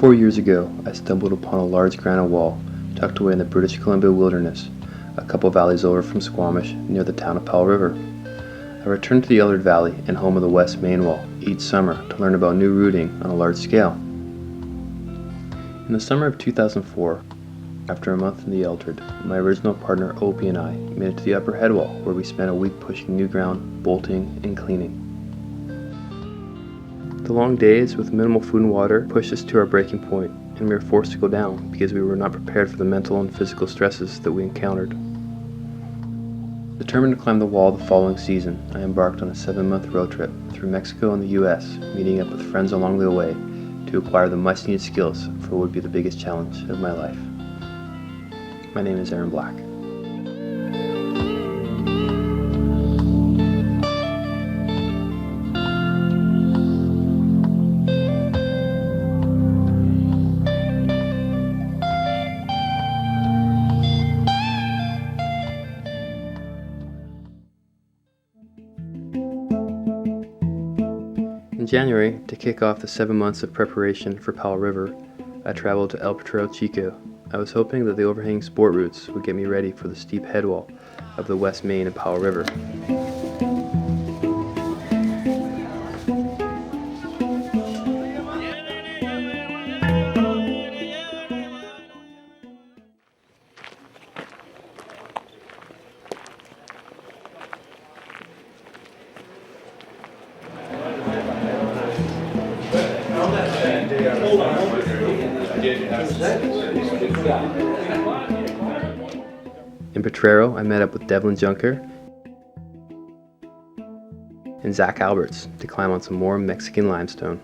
4 years ago, I stumbled upon a large granite wall tucked away in the British Columbia wilderness, a couple valleys over from Squamish near the town of Powell River. I returned to the Ellard Valley and home of the West Main Wall each summer to learn about new routing on a large scale. In the summer of 2004, after a month in the Ellard, my original partner Opie and I made it to the upper headwall where we spent a week pushing new ground, bolting, and cleaning. The long days with minimal food and water pushed us to our breaking point, and we were forced to go down because we were not prepared for the mental and physical stresses that we encountered. Determined to climb the wall the following season, I embarked on a 7-month road trip through Mexico and the US, meeting up with friends along the way to acquire the much-needed skills for what would be the biggest challenge of my life. My name is Aaron Black. In January, to kick off the 7 months of preparation for Powell River, I traveled to El Potrero Chico. I was hoping that the overhanging sport routes would get me ready for the steep headwall of the West Main and Powell River. In Potrero, I met up with Devlin Junker and Zach Alberts to climb on some more Mexican limestone.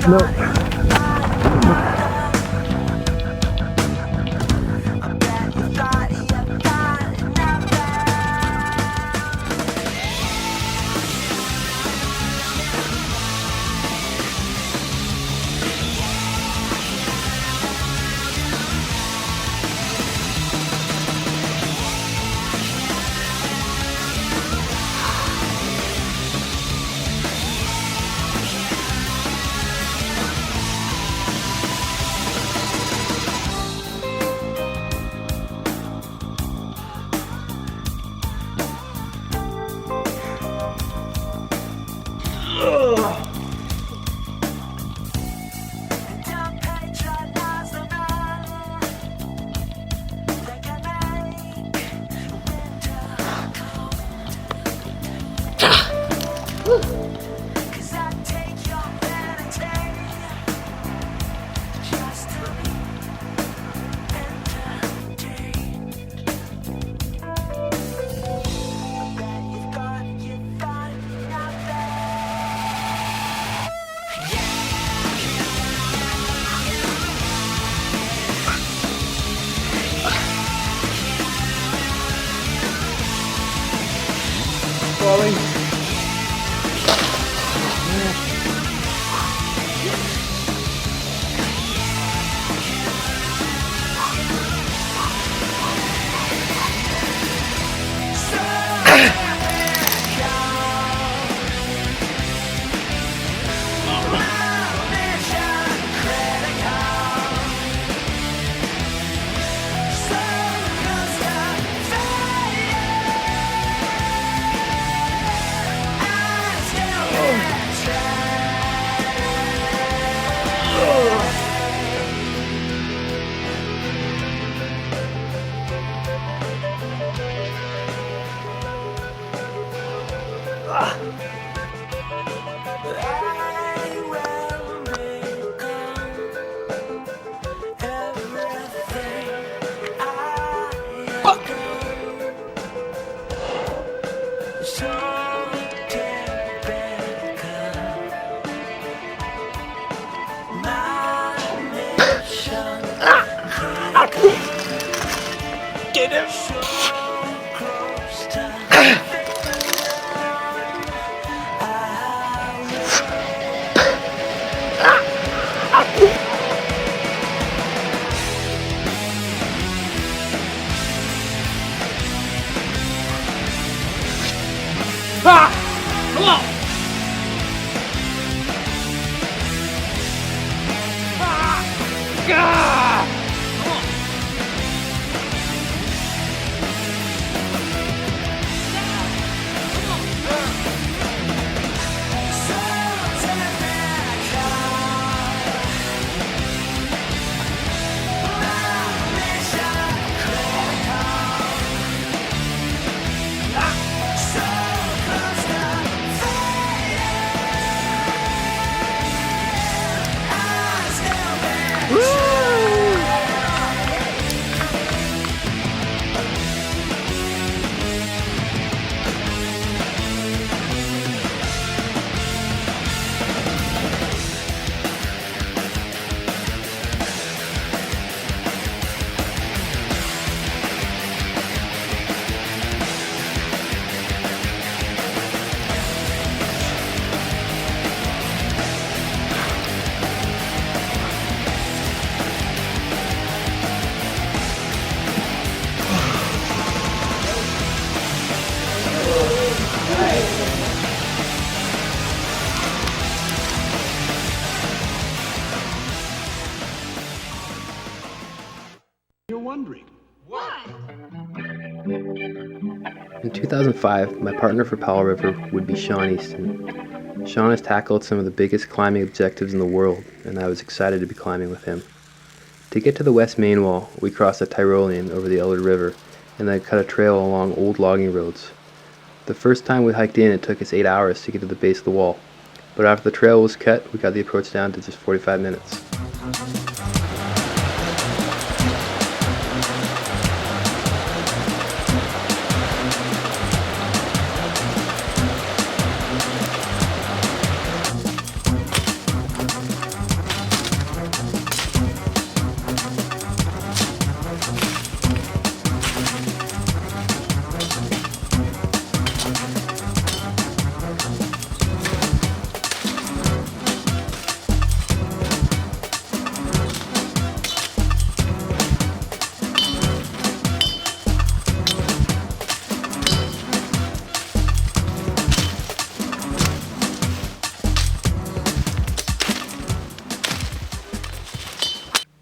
No. Falling. You're wondering. What? In 2005, my partner for Powell River would be Sean Easton. Sean has tackled some of the biggest climbing objectives in the world, and I was excited to be climbing with him. To get to the West Main Wall, we crossed a Tyrolean over the Elder River, and then cut a trail along old logging roads. The first time we hiked in, it took us 8 hours to get to the base of the wall, but after the trail was cut, we got the approach down to just 45 minutes.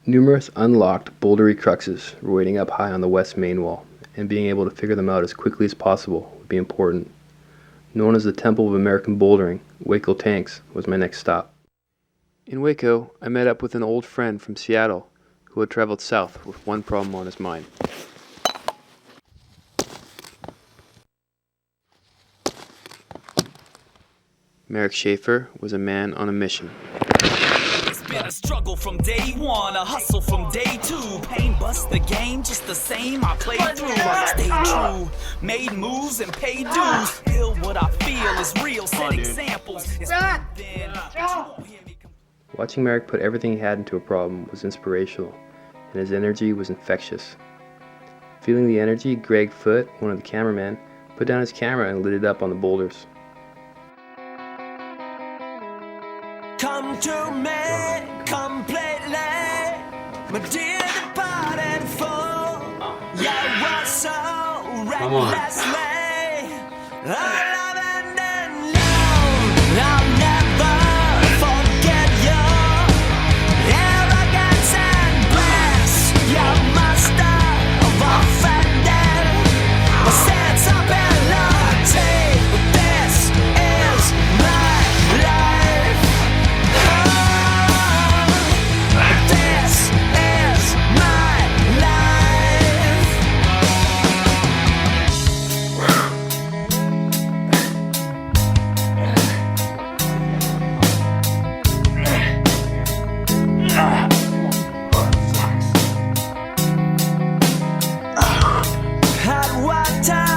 Numerous unlocked bouldery cruxes were waiting up high on the West Main Wall, and being able to figure them out as quickly as possible would be important. Known as the Temple of American Bouldering, Hueco Tanks was my next stop. In Hueco, I met up with an old friend from Seattle who had traveled south with one problem on his mind. Merrick Schaefer was a man on a mission. Been a struggle from day one, a hustle from day two. Pain bust the game just the same. I played through, stayed true, made moves and paid dues. Feel what I feel is real. Set examples. Watching Merrick put everything he had into a problem was inspirational, and his energy was infectious. Feeling the energy, Greg Foote, one of the cameramen, put down his camera and lit it up on the boulders. Come to me completely, my dear departed fool. You were so recklessly. I love and then love. I'll never forget your arrogance and bliss. You must have offended my sense of ability. This is my life. This is my life. Hot water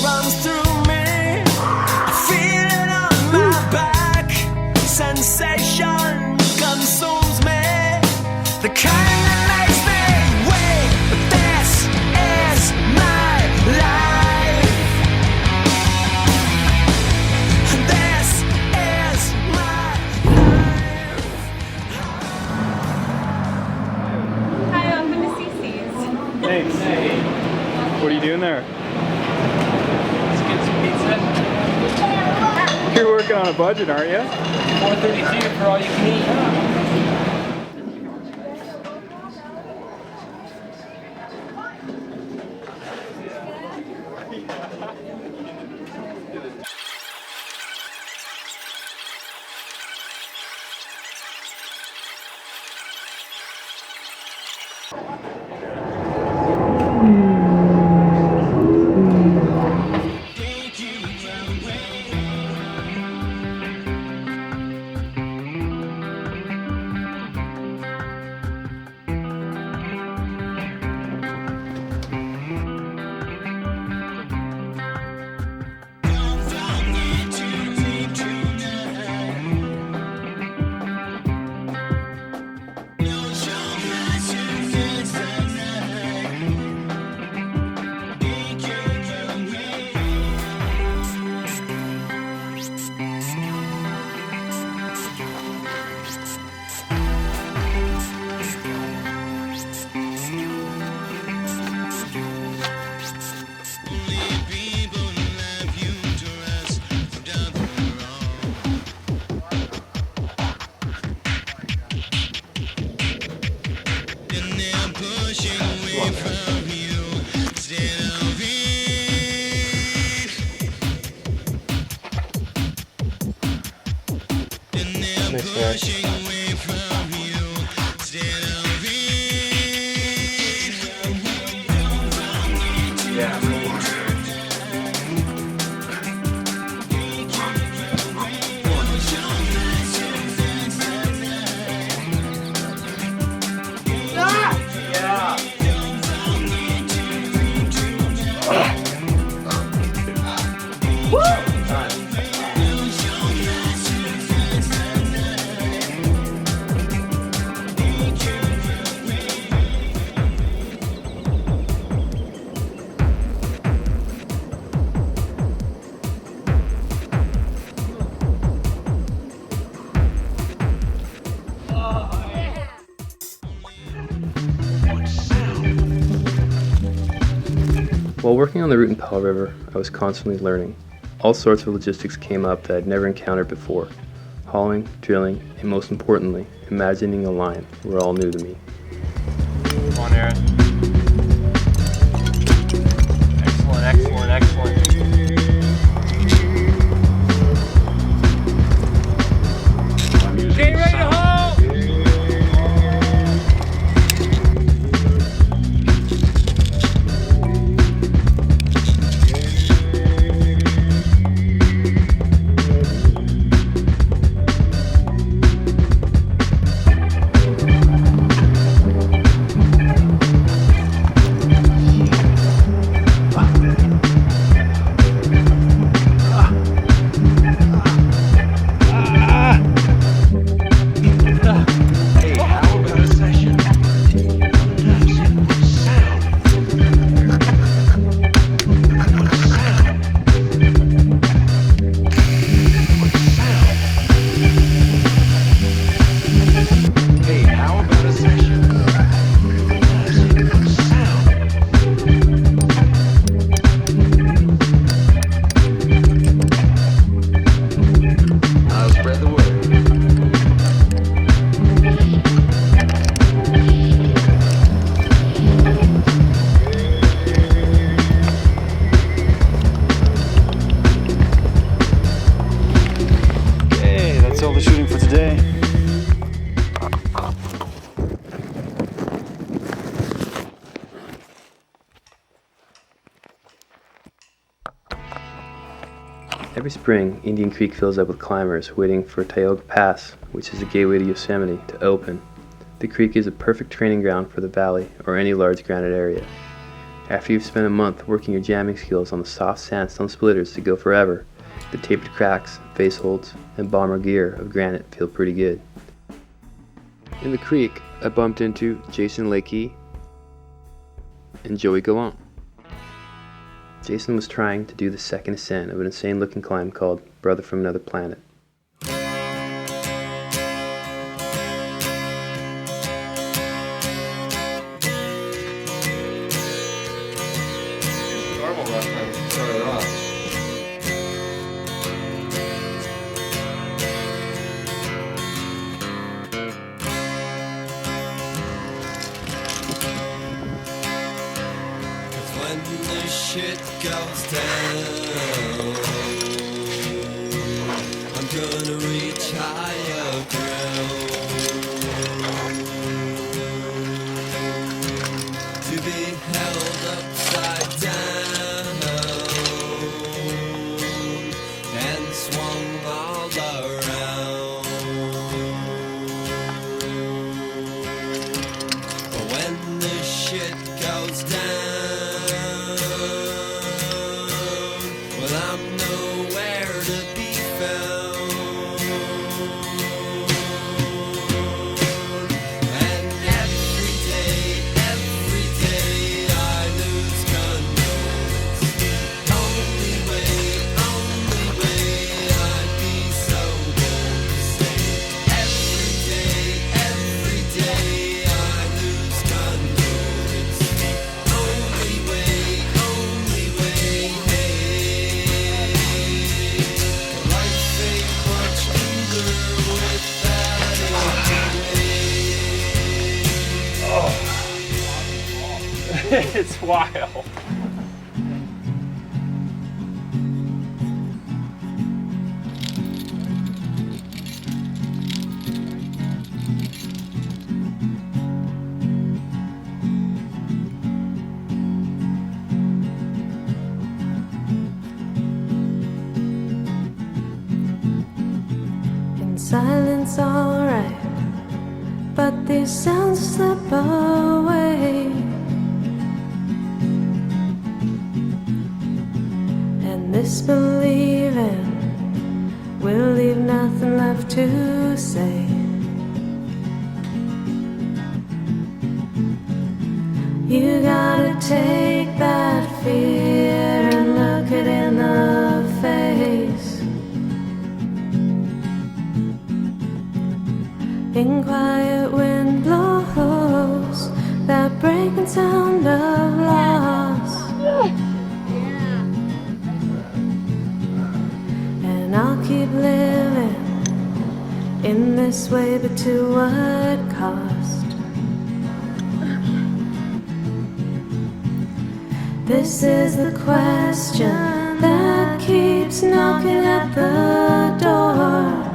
runs through me. I feel it on my back. Sensation consumes me. The kind that makes me weak. But this is my life. This is my life. Hi, welcome to CC's. Thanks. What are you doing there? Let's get some pizza. You're working on a budget, aren't you? $4.32 for all you can eat. While working on the route in Powell River, I was constantly learning. All sorts of logistics came up that I'd never encountered before. Hauling, drilling, and most importantly, imagining a line were all new to me. Come on, Aaron. Excellent, excellent, excellent. Get ready to haul! All the shooting for today. Every spring, Indian Creek fills up with climbers waiting for Tioga Pass, which is the gateway to Yosemite, to open. The creek is a perfect training ground for the valley or any large granite area. After you've spent a month working your jamming skills on the soft sandstone splitters that go forever, the tapered cracks, face holds, and bomber gear of granite feel pretty good. In the creek, I bumped into Jason Lakey and Joey Gallant. Jason was trying to do the second ascent of an insane looking climb called Brother from Another Planet. Normal rock climbing started off. When the shit goes down, I'm gonna reach higher ground. It's wild. Silence, alright, but these sounds slip away, and this believing will leave nothing left to say. You gotta take that fear and look it in the face. In quiet wind blows that breaking sound of loss, and I'll keep living in this way, but to what cost? This is the question that keeps knocking at the door.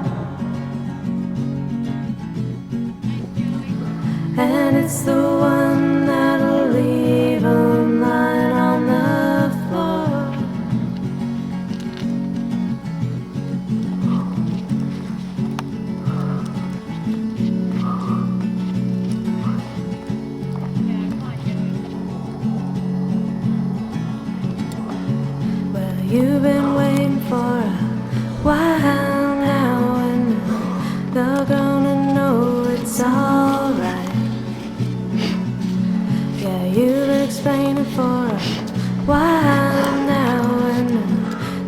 And it's the one that'll leave 'em lying on the floor. Well, you've been waiting for a while now, and they're gonna know it's alright. You've been explaining for a while now, and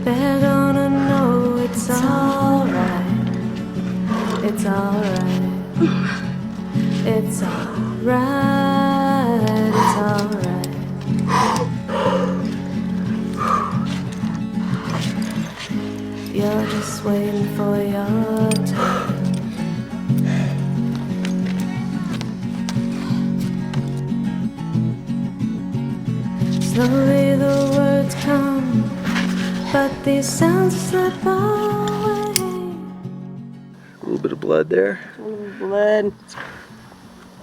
they're gonna know it's alright. It's alright. It's alright. It's alright. You're just waiting for your time. Slowly the words come, but these sounds slip away. A little bit of blood there. Blood.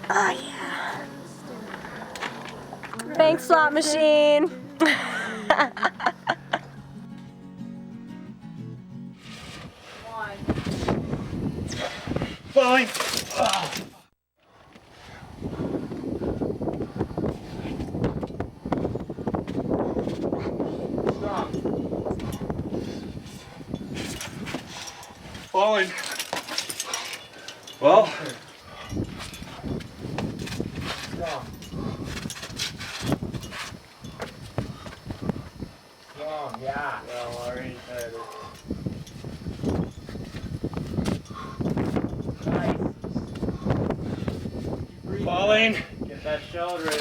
Oh yeah. Thanks, slot machine. Fine. Falling. Well. Stop. Strong, yeah. Well, already tired. Nice. Falling. Get that shoulder in.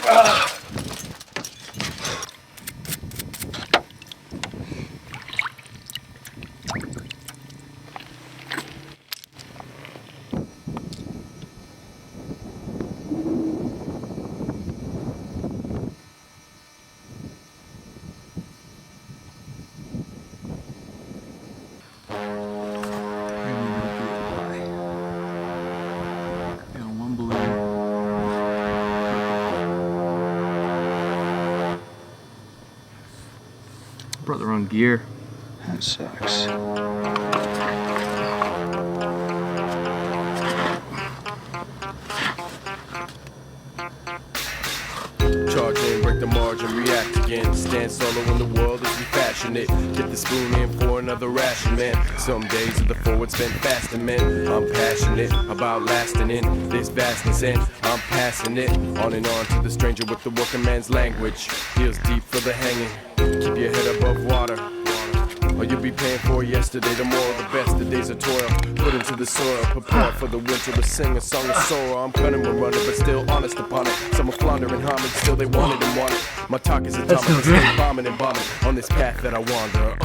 Brought the wrong gear. That sucks. Charge in, break the margin, react again. Stand solo in the world as we fashion it. Get the spoon in for another ration, man. Some days of the forward spent fasting, man. I'm passionate about lasting in this vastness, and I'm passing it on and on to the stranger with the working man's language. Heels deep for the hanging. Keep your head above water, or you'll be paying for yesterday. The more the best, the days of toil put into the soil, prepare for the winter to sing a song of sorrow. I'm cunning and running, but still honest upon it. Some are floundering, harming, still they want it and want it. My talk is atomic, still bombing and bombing on this path that I wander.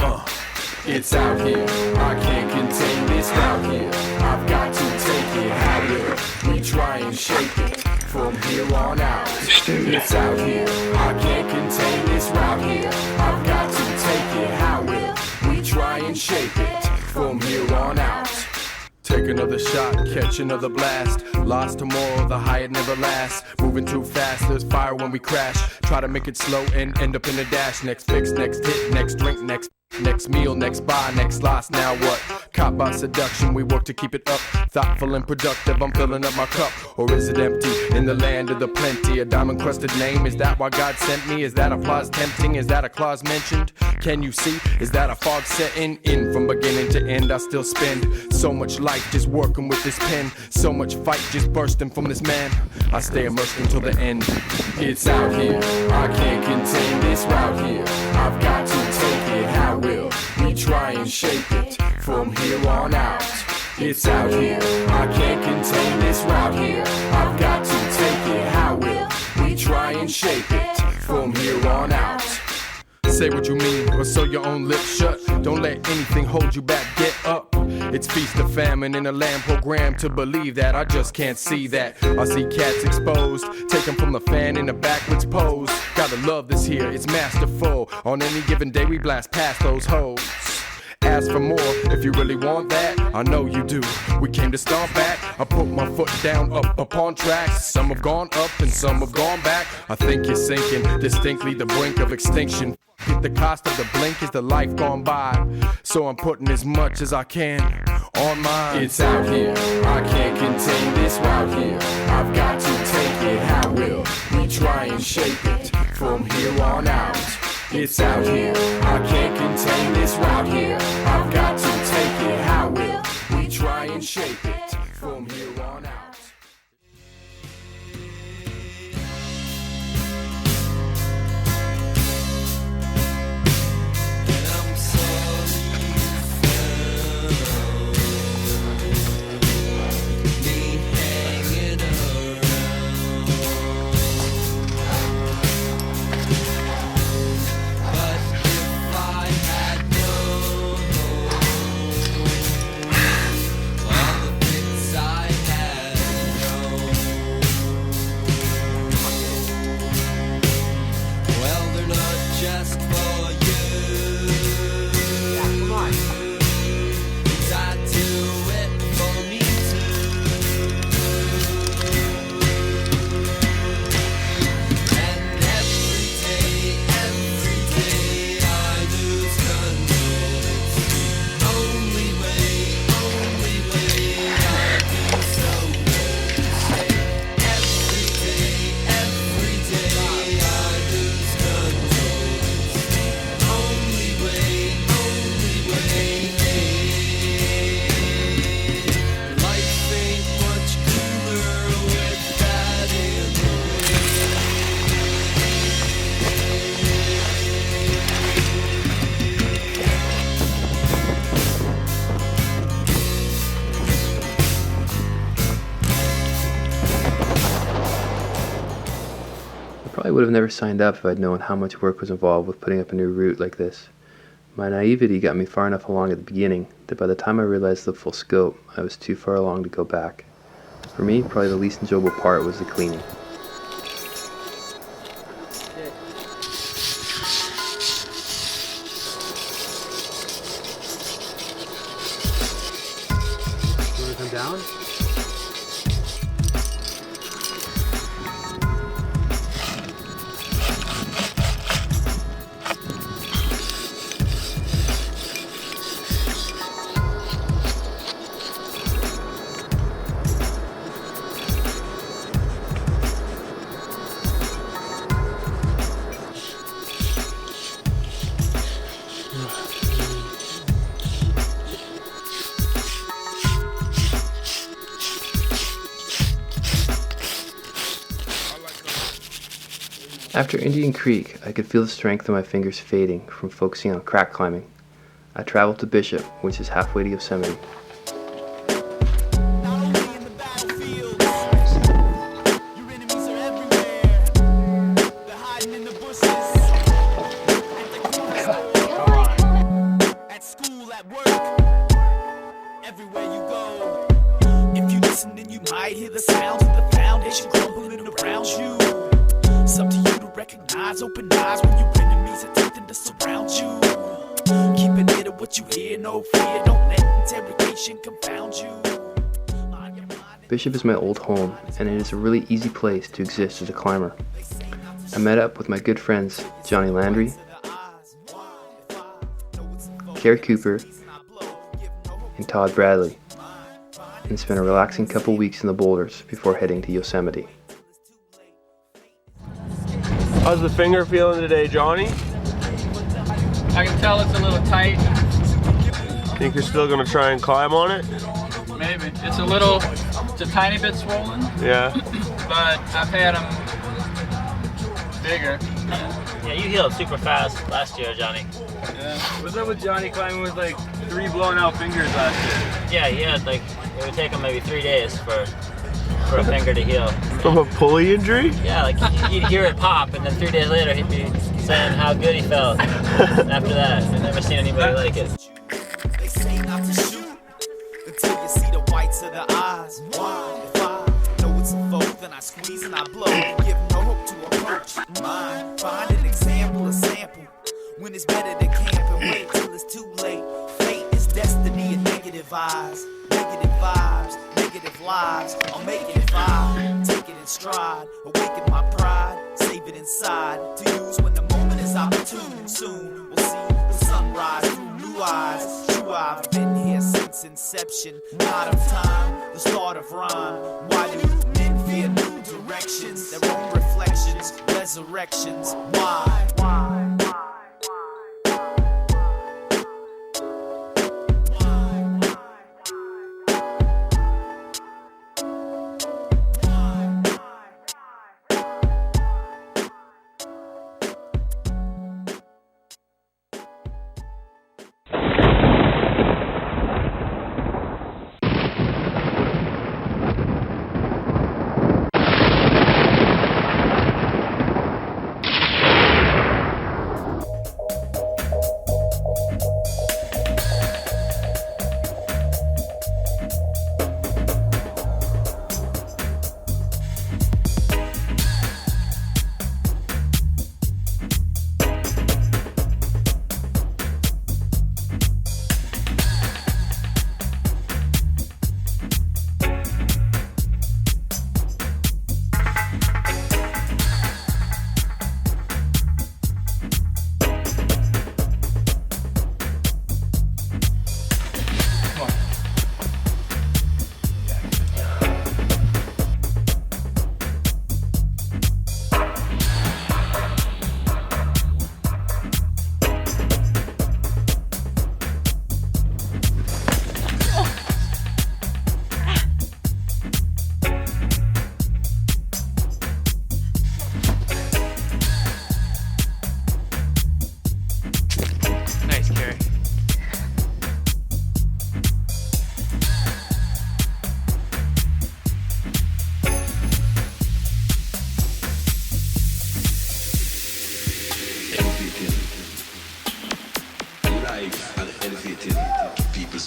It's out here, I can't contain this route here. I've got to take it higher. We try and shake it from here on out. It's out here, I shape it from here on out. Take another shot, catch another blast. Lost tomorrow, the high it never lasts. Moving too fast, there's fire when we crash. Try to make it slow and end up in a dash. Next fix, next hit, next drink, next meal, next buy, next loss. Now what? Caught by seduction, we work to keep it up. Thoughtful and productive, I'm filling up my cup. Or is it empty in the land of the plenty? A diamond-crusted name, is that why God sent me? Is that applause tempting? Is that a clause mentioned? Can you see? Is that a fog setting in? From beginning to end, I still spend so much life just working with this pen. So much fight just bursting from this man. I stay immersed until the end. It's out here, I can't contain this route here. I've got to take it, how will we try and shape it from here on out? It's out here, I can't contain this route here. I've got to take it, how will we try and shape it from here on out? Say what you mean, or sew your own lips shut. Don't let anything hold you back, get up. It's feast or famine in a land program. To believe that, I just can't see that. I see cats exposed, take them from the fan in a backwards pose. Gotta love this here, it's masterful. On any given day we blast past those hoes. Ask for more if you really want that. I know you do. We came to stomp back. I put my foot down, up upon tracks. Some have gone up and some have gone back. I think you're sinking, distinctly the brink of extinction. Get the cost of the blink is the life gone by. So I'm putting as much as I can on mine. It's out here, I can't contain this route here. I've got to take it, how will we try and shape it from here on out? It's out here, I can't contain this route here. I've got to take it, how will we try and shape it from here on out? I would have never signed up if I'd known how much work was involved with putting up a new route like this. My naivety got me far enough along at the beginning that by the time I realized the full scope, I was too far along to go back. For me, probably the least enjoyable part was the cleaning. You want to come down? After Indian Creek, I could feel the strength of my fingers fading from focusing on crack climbing. I traveled to Bishop, which is halfway to Yosemite. Open eyes when your enemies are tempting to surround you. Keep it near to what you hear, no fear. Don't let interrogation confound you. Bishop is my old home, and it is a really easy place to exist as a climber. I met up with my good friends Johnny Landry, Kerry Cooper, and Todd Bradley, and spent a relaxing couple weeks in the boulders before heading to Yosemite. How's the finger feeling today, Johnny? I can tell it's a little tight. Think you're still gonna try and climb on it? Maybe. It's a tiny bit swollen, Yeah. but I've had them bigger. Yeah, you healed super fast last year, Johnny. Yeah. What's up with Johnny climbing with like 3 blown out fingers last year? Yeah, he had like, it would take him maybe 3 days for a finger to heal. From a pulley injury? Yeah, like you'd hear it pop, and then 3 days later he'd be saying how good he felt after that. I've never seen anybody like it. They say not to shoot until you see the whites of the eyes. Why? If I know it's a foe, then I squeeze and I blow. Give no hope to approach mine. Find an example, a sample. When it's better to camp and wait till it's too late. Fate is destiny and negative eyes. Negative vibes, negative lives. I'll make it vibe, take it in stride. Awaken my pride, save it inside. To use when the moment is opportune. Soon we'll see the sunrise through new eyes. True, I've been here since inception. Not of time, the start of rhyme. Why do men fear new directions? Their own reflections, resurrections. Why?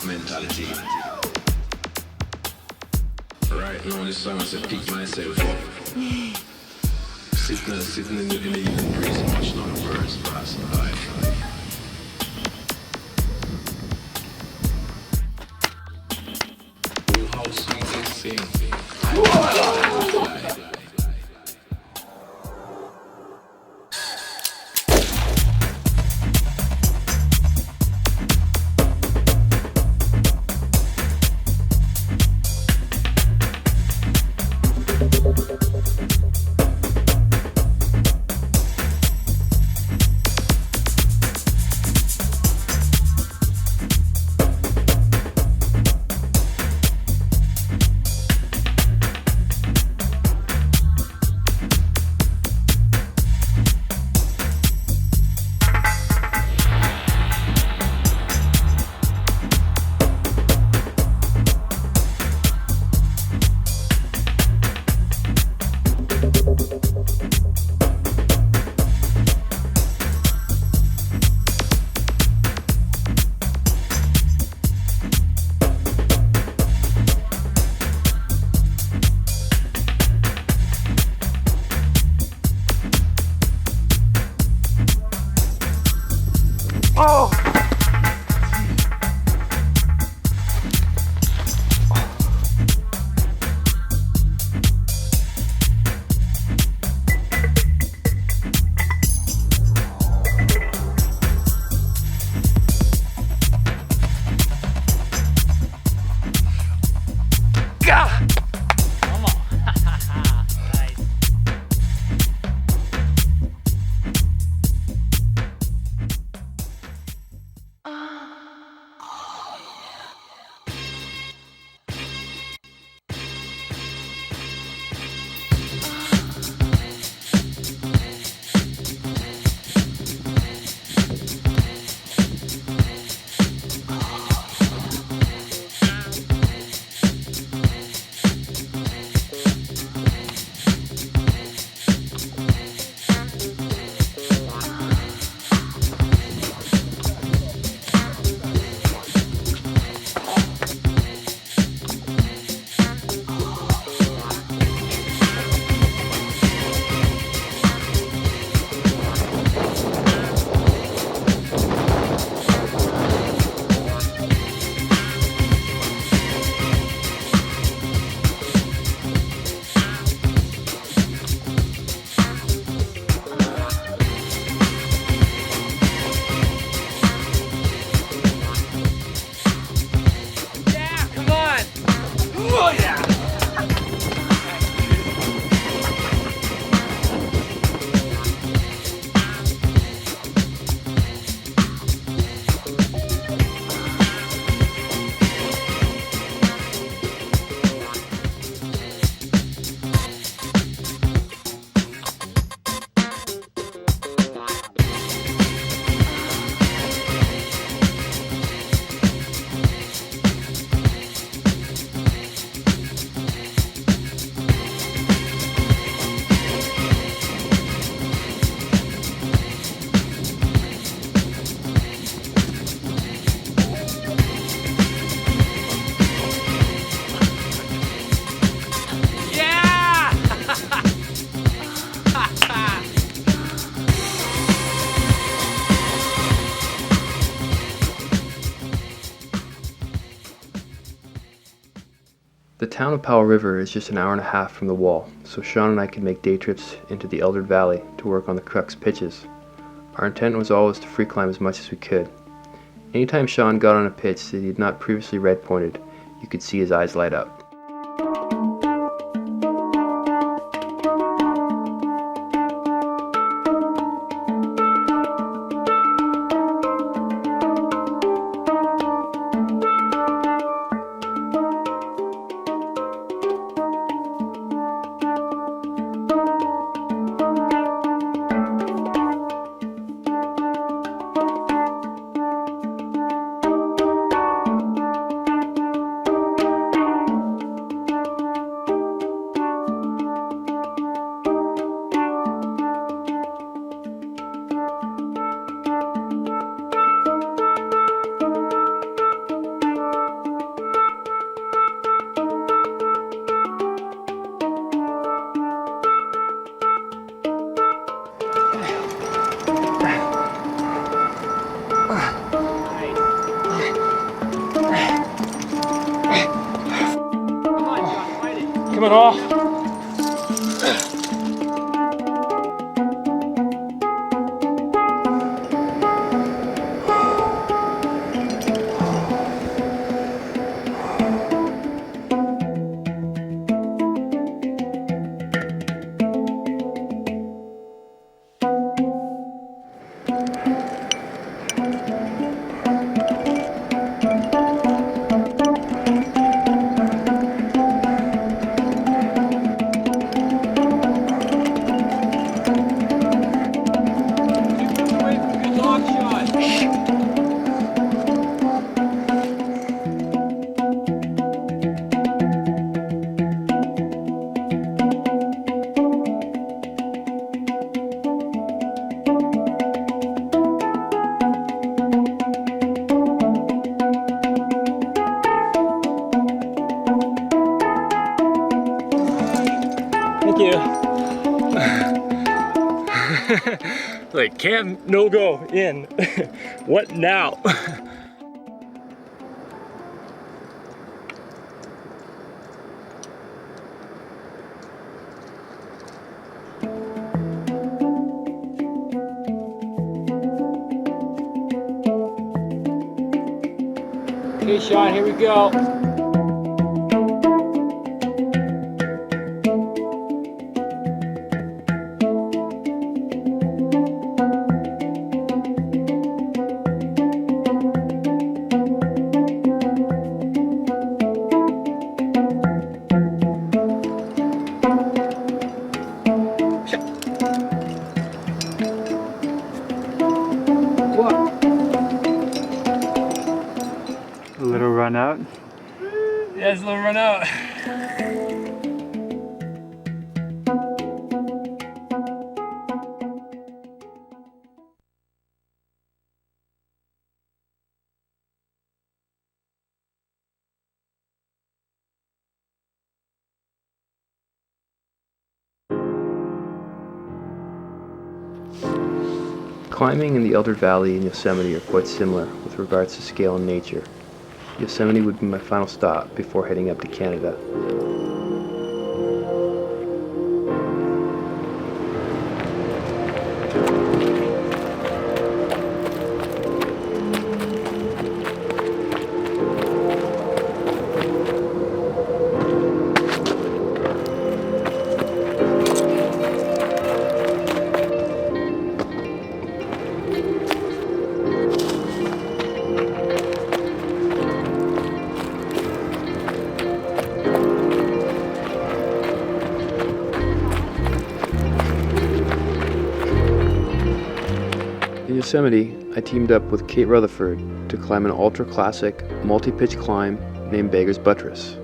mentality. Right now, this song I said pick myself up. Sitting in the evening breeze, watching all the birds passing by. Full house music sing. The town of Powell River is just an hour and a half from the wall, so Sean and I could make day trips into the Eldred Valley to work on the crux pitches. Our intent was always to free climb as much as we could. Anytime Sean got on a pitch that he had not previously red pointed, you could see his eyes light up. Come on off. Thank you. Like, can't no go in. What now? Okay, Sean, here we go. A little run out. Yeah, it's a little run out. Climbing in the Eldred Valley and Yosemite are quite similar with regards to scale and nature. Yosemite would be my final stop before heading up to Canada. In Yosemite, I teamed up with Kate Rutherford to climb an ultra-classic, multi-pitch climb named Beggar's Buttress.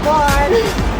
Come on.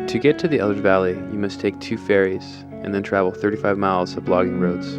To get to the Elder Valley, you must take 2 ferries and then travel 35 miles of logging roads.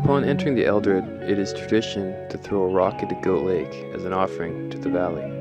Upon entering the Eldred, it is tradition to throw a rock into Goat Lake as an offering to the valley.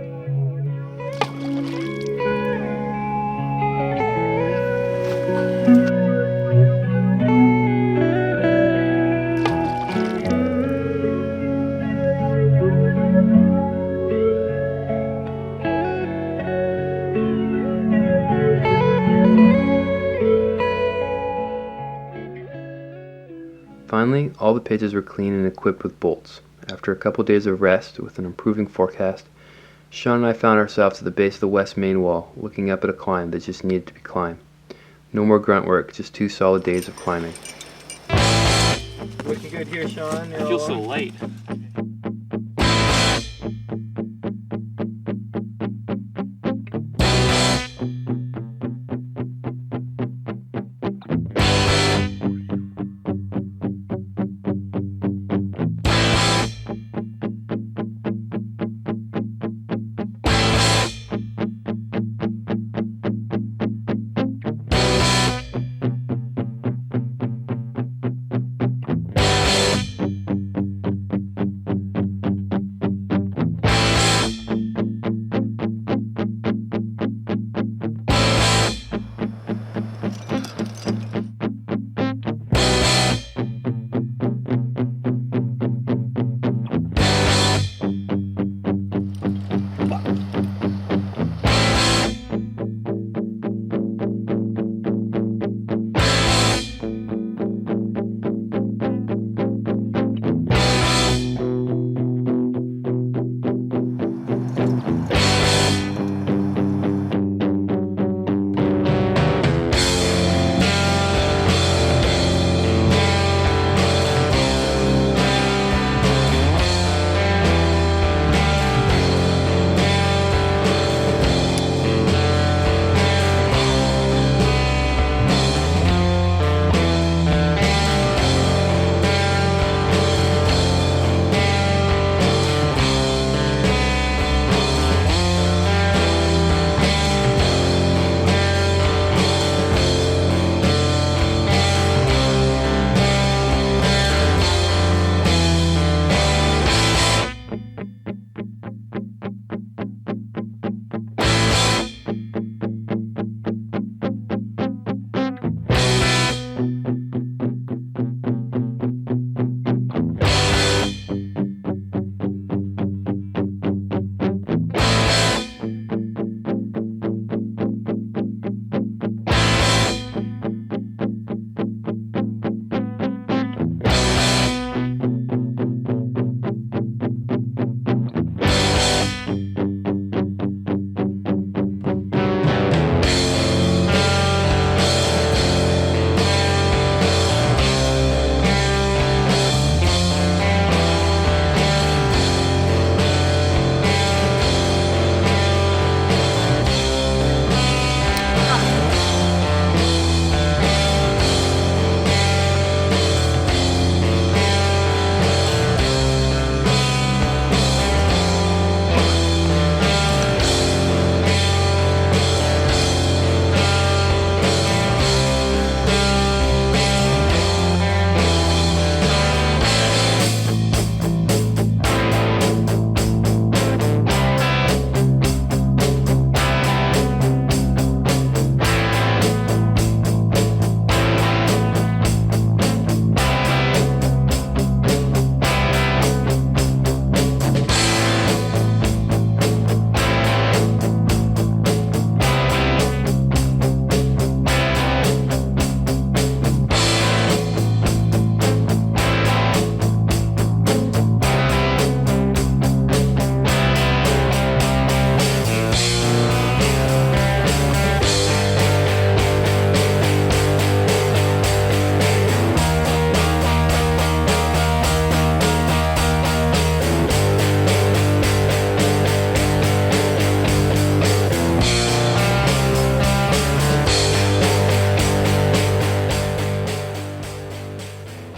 Finally, all the pages were clean and equipped with bolts. After a couple days of rest with an improving forecast, Sean and I found ourselves at the base of the west main wall, looking up at a climb that just needed to be climbed. No more grunt work, just 2 solid days of climbing. Looking good here, Sean. I feel so light.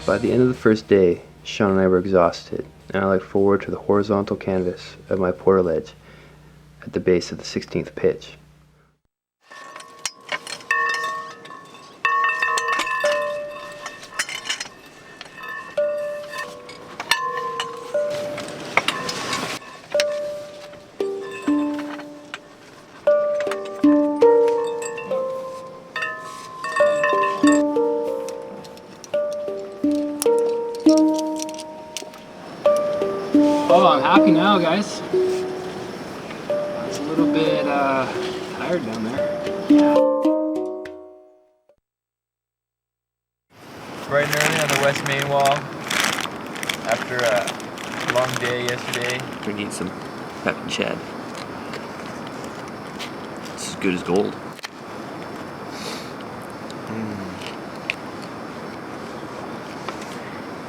By the end of the first day, Sean and I were exhausted, and I looked forward to the horizontal canvas of my portaledge at the base of the 16th pitch. Oh, I'm happy now, guys. It's a little bit tired down there. Bright and early on the west main wall after a long day yesterday. We need some pep and chad. It's as good as gold.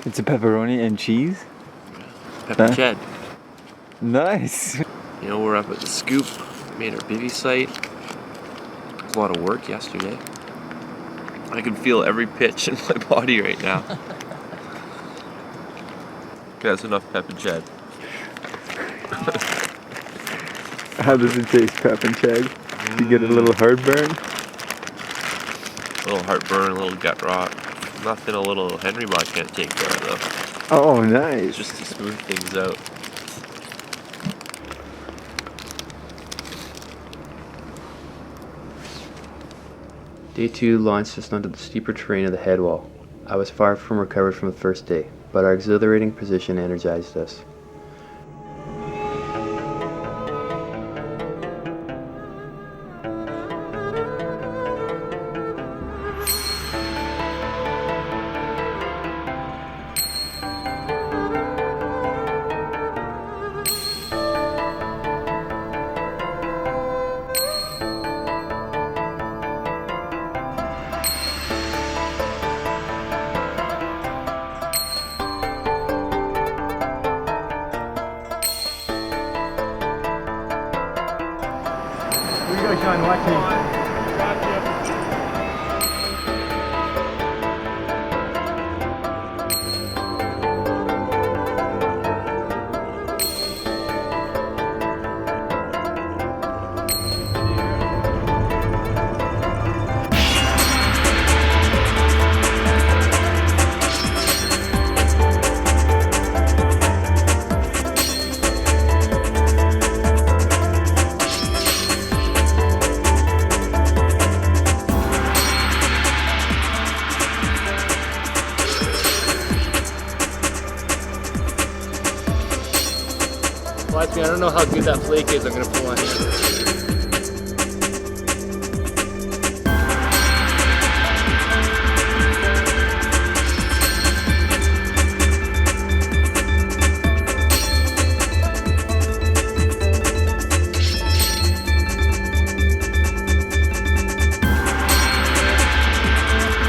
It's a pepperoni and cheese? Pep and chad. Nice. You know, we're up at the scoop, made our bivvy site. It was a lot of work yesterday. I can feel every pitch in my body right now. Okay, that's enough pep and chad. How does it taste, pep and chad? Do you get a little heartburn? A little heartburn, a little gut rot. Nothing a little Henry Bot can't take care of though. Oh, nice. Just to smooth things out. Day 2 launched us onto the steeper terrain of the head wall. I was far from recovered from the first day, but our exhilarating position energized us. Sean, watch me. Watch me, I don't know how good that flake is I'm gonna pull on here.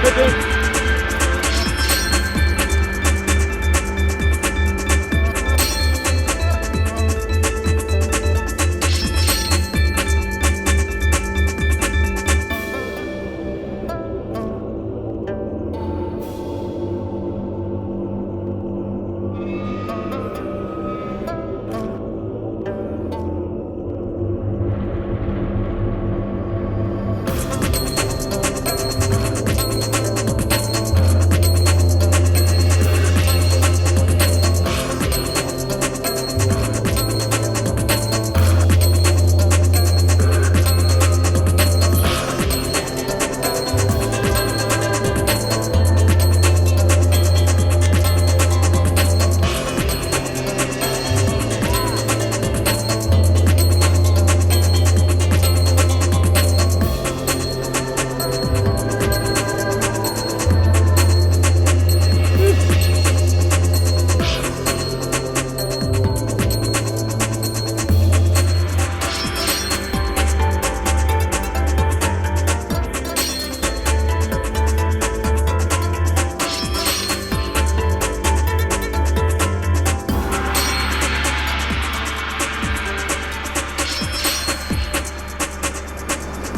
Good thing.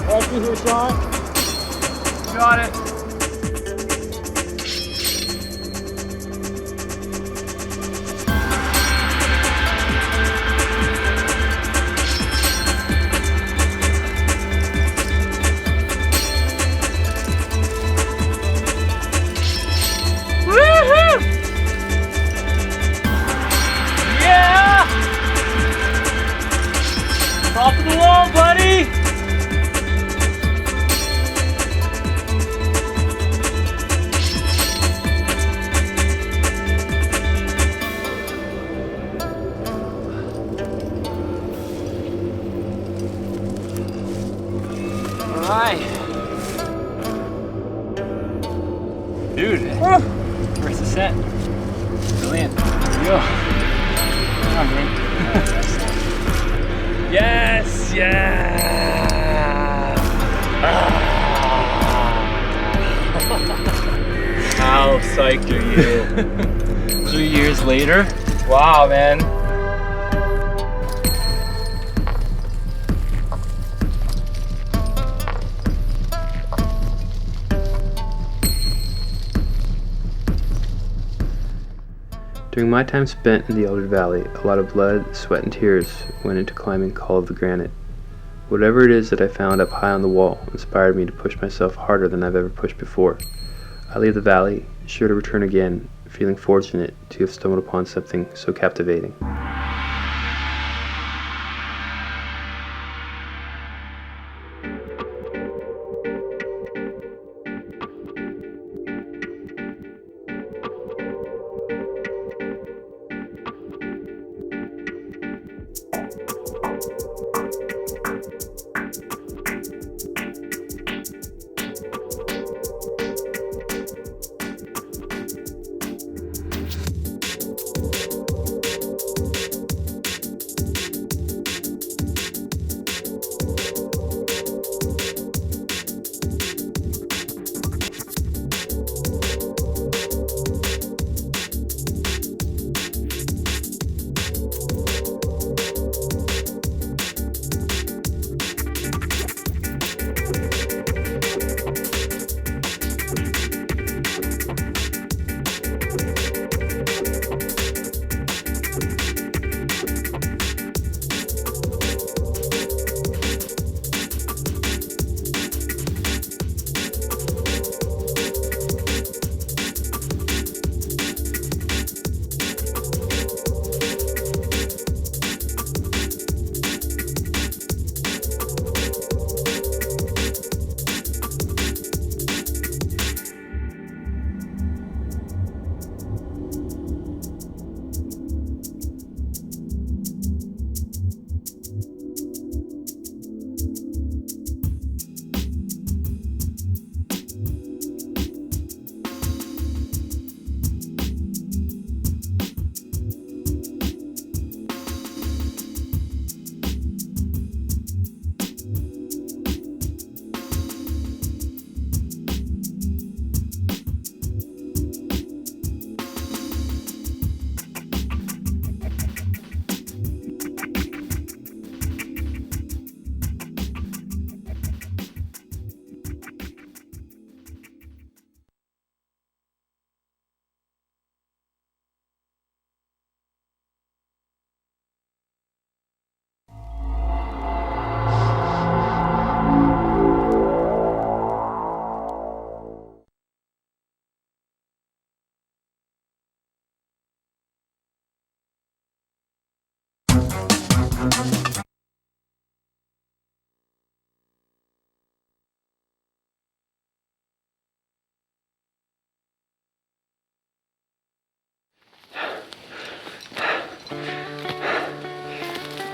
Watch me here, Sean. Got it. Alright. Dude, first ascent. Brilliant. Let's go. Come on, man. Yes! Yeah! How psyched are you? 3 years later? Wow, man. During my time spent in the Elder Valley, a lot of blood, sweat, and tears went into climbing Call of the Granite. Whatever it is that I found up high on the wall inspired me to push myself harder than I've ever pushed before. I leave the valley, sure to return again, feeling fortunate to have stumbled upon something so captivating.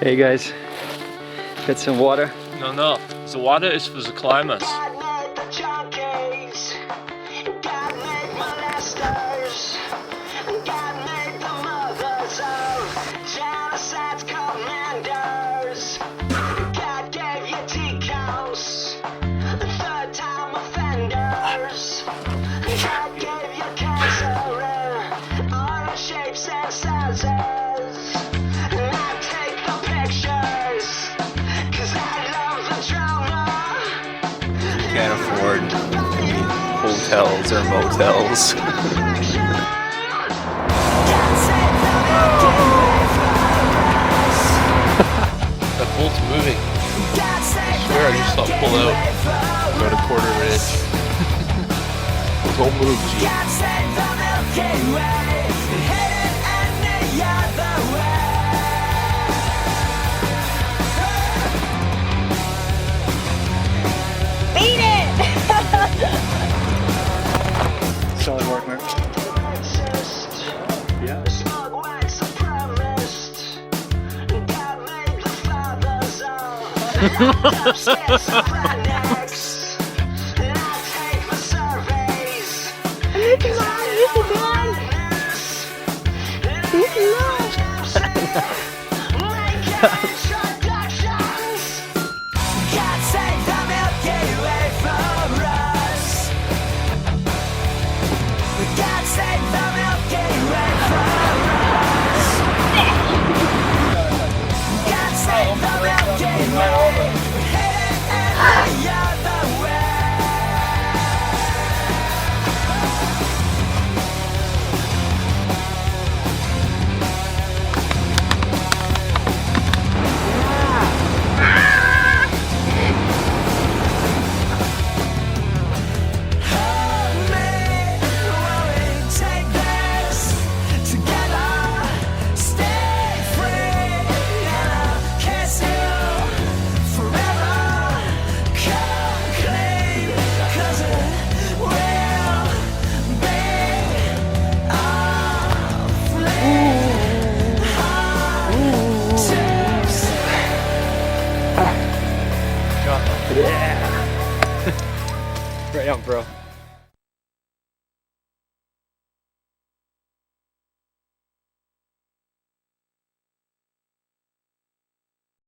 Hey guys, got some water? No. The water is for the climbers. Can't afford any hotels or motels. That boat's moving. I swear I just saw it pull out about a quarter of an inch. Don't move, G. Beat it! Solid work, Mark. Yeah. Right on, bro.